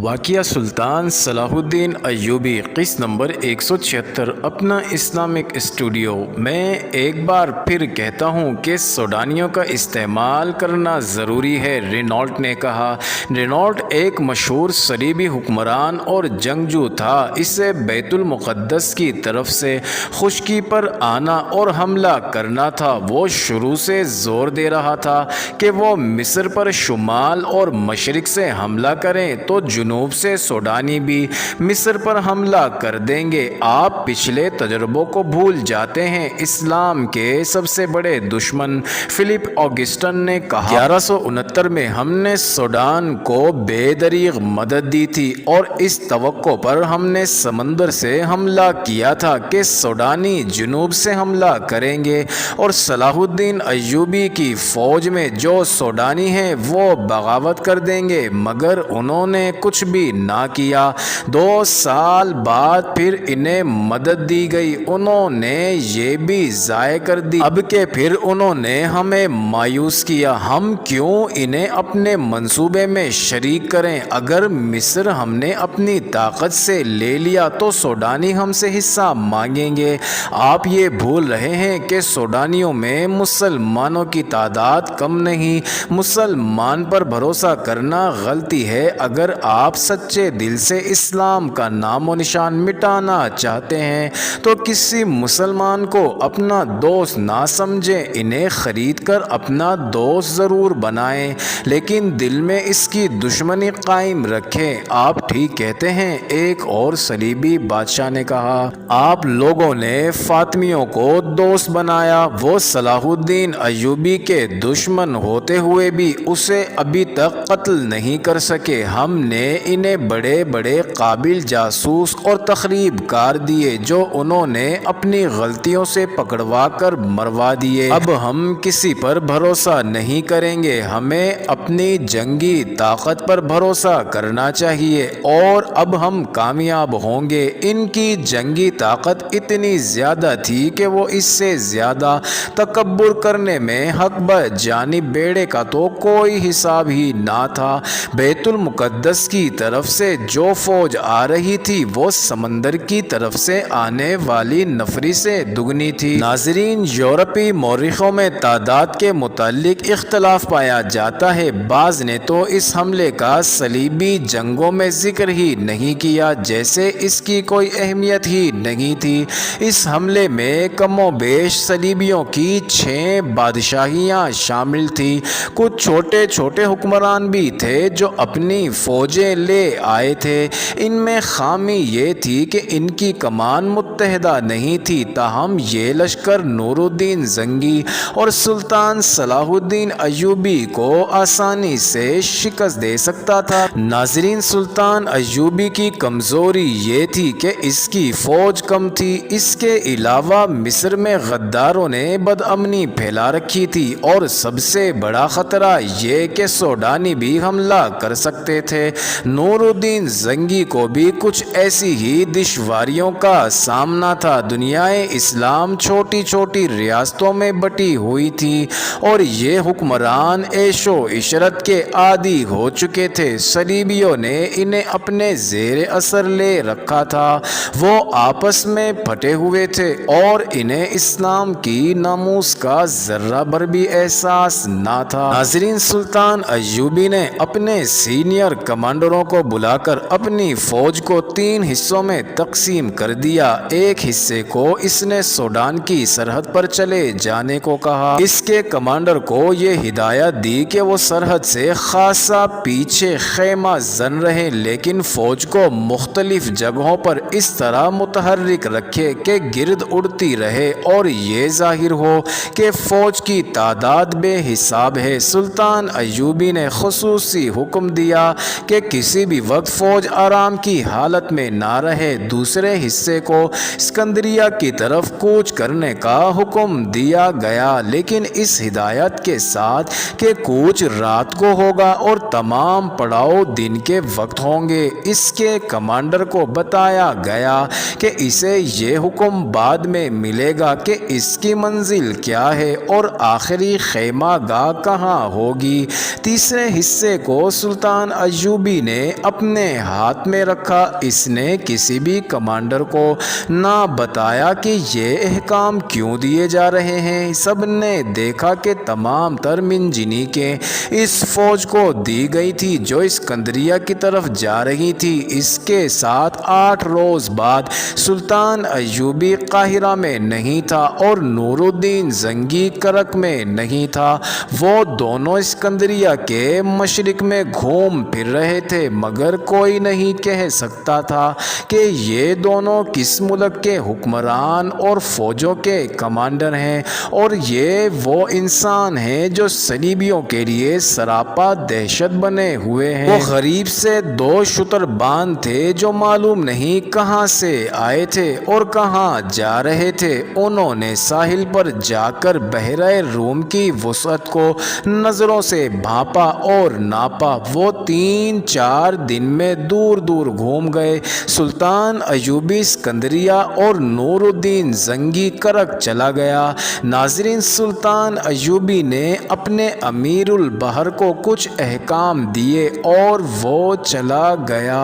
واقعہ سلطان صلاح الدین ایوبی قسط نمبر 176 اپنا اسلامک اسٹوڈیو۔ میں ایک بار پھر کہتا ہوں کہ سوڈانیوں کا استعمال کرنا ضروری ہے، رینالٹ نے کہا۔ رینالٹ ایک مشہور صلیبی حکمران اور جنگجو تھا۔ اسے بیت المقدس کی طرف سے خشکی پر آنا اور حملہ کرنا تھا۔ وہ شروع سے زور دے رہا تھا کہ وہ مصر پر شمال اور مشرق سے حملہ کریں تو جنوب سے سوڈانی بھی مصر پر حملہ کر دیں گے۔ آپ پچھلے تجربوں کو بھول جاتے ہیں۔ اسلام کے سب سے بڑے دشمن فلپ آگسٹن نے کہا 1169 میں ہم نے سوڈان کو بے دریغ مدد دی تھی اور اس توقع پر ہم نے سمندر سے حملہ کیا تھا کہ سوڈانی جنوب سے حملہ کریں گے اور صلاح الدین ایوبی کی فوج میں جو سوڈانی ہیں وہ بغاوت کر دیں گے، مگر انہوں نے کچھ بھی نہ کیا۔ 2 سال بعد پھر انہیں مدد دی گئی، انہوں نے یہ بھی ضائع کر دی۔ اب کہ پھر انہوں نے ہمیں مایوس کیا، ہم کیوں انہیں اپنے منصوبے میں شریک کریں؟ اگر مصر ہم نے اپنی طاقت سے لے لیا تو سوڈانی ہم سے حصہ مانگیں گے۔ آپ یہ بھول رہے ہیں کہ سوڈانیوں میں مسلمانوں کی تعداد کم نہیں۔ مسلمان پر بھروسہ کرنا غلطی ہے۔ اگر آپ سچے دل سے اسلام کا نام و نشان مٹانا چاہتے ہیں تو کسی مسلمان کو اپنا دوست نہ سمجھیں، انہیں خرید کر اپنا دوست ضرور بنائیں، لیکن دل میں اس کی دشمنی قائم رکھیں۔ آپ ٹھیک کہتے ہیں، ایک اور صلیبی بادشاہ نے کہا۔ آپ لوگوں نے فاطمیوں کو دوست بنایا، وہ صلاح الدین ایوبی کے دشمن ہوتے ہوئے بھی اسے ابھی تک قتل نہیں کر سکے۔ ہم نے انہیں بڑے بڑے قابل جاسوس اور تخریب کار دیے جو انہوں نے اپنی غلطیوں سے پکڑوا کر مروا دیے۔ اب ہم کسی پر بھروسہ نہیں کریں گے، ہمیں اپنی جنگی طاقت پر بھروسہ کرنا چاہیے اور اب ہم کامیاب ہوں گے۔ ان کی جنگی طاقت اتنی زیادہ تھی کہ وہ اس سے زیادہ تکبر کرنے میں حق بجانب بیڑے کا تو کوئی حساب ہی نہ تھا۔ بیت المقدس کی طرف سے جو فوج آ رہی تھی وہ سمندر کی طرف سے آنے والی نفری سے دگنی تھی۔ ناظرین، یورپی مورخوں میں تعداد کے متعلق اختلاف پایا جاتا ہے۔ بعض نے تو اس حملے کا صلیبی جنگوں میں ذکر ہی نہیں کیا، جیسے اس کی کوئی اہمیت ہی نہیں تھی۔ اس حملے میں کم و بیش صلیبیوں کی 6 بادشاہیاں شامل تھیں۔ کچھ چھوٹے چھوٹے حکمران بھی تھے جو اپنی فوجیں لے آئے تھے۔ ان میں خامی یہ تھی کہ ان کی کمان متحدہ نہیں تھی، تاہم یہ لشکر نور الدین زنگی اور سلطان صلاح الدین ایوبی کو آسانی سے شکست دے سکتا تھا۔ ناظرین، سلطان ایوبی کی کمزوری یہ تھی کہ اس کی فوج کم تھی۔ اس کے علاوہ مصر میں غداروں نے بدامنی پھیلا رکھی تھی اور سب سے بڑا خطرہ یہ کہ سوڈانی بھی حملہ کر سکتے تھے۔ نور الدین زنگی کو بھی کچھ ایسی ہی دشواریوں کا سامنا تھا۔ دنیائے اسلام چھوٹی چھوٹی ریاستوں میں بٹی ہوئی تھی اور یہ حکمران عیش و عشرت کے عادی ہو چکے تھے۔ صلیبیوں نے انہیں اپنے زیر اثر لے رکھا تھا، وہ آپس میں پھٹے ہوئے تھے اور انہیں اسلام کی ناموس کا ذرہ بھر بھی احساس نہ تھا۔ ناظرین، سلطان ایوبی نے اپنے سینئر کمانڈروں کو بلا کر اپنی فوج کو 3 حصوں میں تقسیم کر دیا۔ ایک حصے کو اس نے سوڈان کی سرحد پر چلے جانے کو کہا۔ اس کے کمانڈر کو یہ ہدایت دی کہ وہ سرحد سے خاصا پیچھے خیمہ زن رہے، لیکن فوج کو مختلف جگہوں پر اس طرح متحرک رکھے کہ گرد اڑتی رہے اور یہ ظاہر ہو کہ فوج کی تعداد بے حساب ہے۔ سلطان ایوبی نے خصوصی حکم دیا کہ کسی بھی وقت فوج آرام کی حالت میں نہ رہے۔ دوسرے حصے کو اسکندریہ کی طرف کوچ کرنے کا حکم دیا گیا، لیکن اس ہدایت کے ساتھ کہ کوچ رات کو ہوگا اور تمام پڑاؤ دن کے وقت ہوں گے۔ گے۔ اس کے کمانڈر کو بتایا گیا کہ اسے یہ حکم بعد میں ملے گا کہ اس کی منزل کیا ہے اور آخری خیمہ گاہ کہاں ہوگی۔ تیسرے حصے کو سلطان ایوبی نے اپنے ہاتھ میں رکھا۔ اس نے کسی بھی کمانڈر کو نہ بتایا کہ یہ احکام کیوں دیے جا رہے ہیں۔ سب نے دیکھا کہ تمام تر منجنیقیں اس فوج کو دی گئی تھی جو اسکندریہ کی طرف جا رہی تھی۔ اس کے ساتھ 8 روز بعد سلطان ایوبی قاہرہ میں نہیں تھا اور نور الدین زنگی کرک میں نہیں تھا۔ وہ دونوں اسکندریہ کے مشرق میں گھوم پھر رہے تھے، مگر کوئی نہیں کہہ سکتا تھا کہ یہ دونوں کس ملک کے حکمران اور فوجوں کے کمانڈر ہیں، اور یہ وہ انسان ہیں جو صلیبیوں کے لیے سراپا دہشت بنے ہوئے ہیں۔ وہ غریب سے 2 شتر باندھ تھے جو معلوم نہیں کہاں سے آئے تھے اور کہاں جا رہے تھے۔ انہوں نے ساحل پر جا کر بحیرہ روم کی وسعت کو نظروں سے بھانپا اور ناپا۔ وہ 3-4 دن میں دور دور گھوم گئے۔ سلطان ایوبی اسکندریہ اور نور الدین زنگی کرک چلا گیا۔ ناظرین، سلطان ایوبی نے اپنے امیر البحر کو کچھ احکام دیے اور وہ چلا گیا۔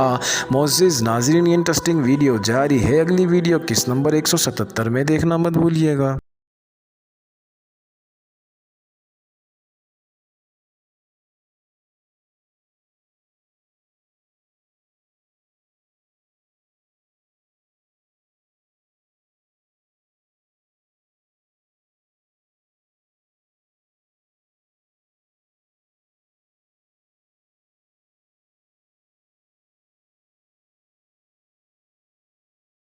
معزز ناظرین، یہ انٹرسٹنگ ویڈیو جاری ہے۔ اگلی ویڈیو قسط نمبر 177 میں دیکھنا مت بھولیے گا۔